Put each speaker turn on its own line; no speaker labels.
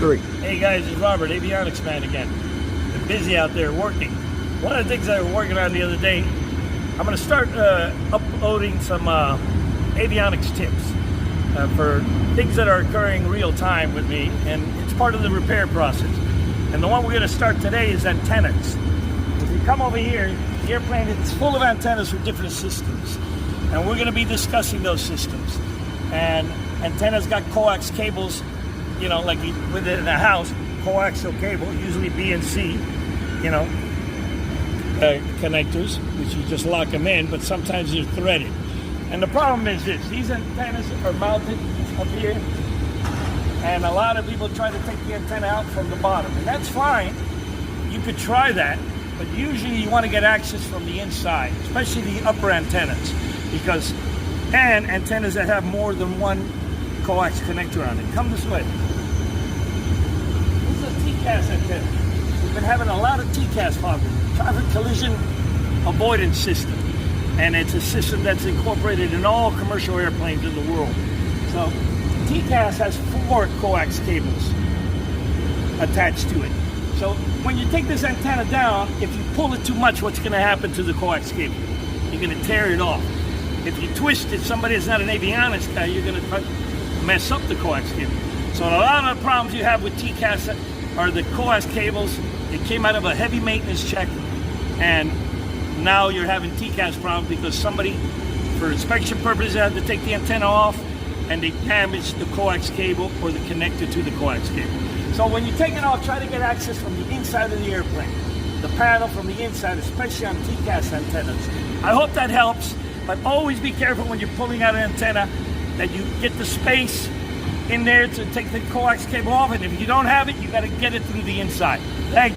3.
Hey guys, it's Robert, Avionics man again. Been busy out there working. One of the things I was working on the other day, I'm going to start uploading some avionics tips for things that are occurring real time with me, and it's part of the repair process. And the one we're going to start today is antennas. If you come over here, the airplane is full of antennas for different systems, and we're going to be discussing those systems. And antennas got coax cables, you know, like within a house, coaxial cable, usually B and C, you know, connectors, which you just lock them in, but sometimes they're threaded. And the problem is this: these antennas are mounted up here, and a lot of people try to take the antenna out from the bottom, and that's fine. You could try that, but usually you want to get access from the inside, especially the upper antennas, and antennas that have more than one coax connector on it. Come this way. This is a TCAS antenna. We've been having a lot of TCAS problems, traffic collision avoidance system, and it's a system that's incorporated in all commercial airplanes in the world. So TCAS has 4 coax cables attached to it. So when you take this antenna down, if you pull it too much, what's going to happen to the coax cable? You're going to tear it off. If you twist it, somebody that's not an avionics guy, you're going to mess up the coax cable. So a lot of the problems you have with TCAS are the coax cables. It came out of a heavy maintenance check, and now you're having TCAS problems because somebody, for inspection purposes, had to take the antenna off, and they damaged the coax cable or the connector to the coax cable. So when you take it off, try to get access from the inside of the airplane, the panel from the inside, especially on TCAS antennas. I hope that helps, but always be careful when you're pulling out an antenna that you get the space in there to take the coax cable off, and if you don't have it, you got to get it through the inside. Thank you.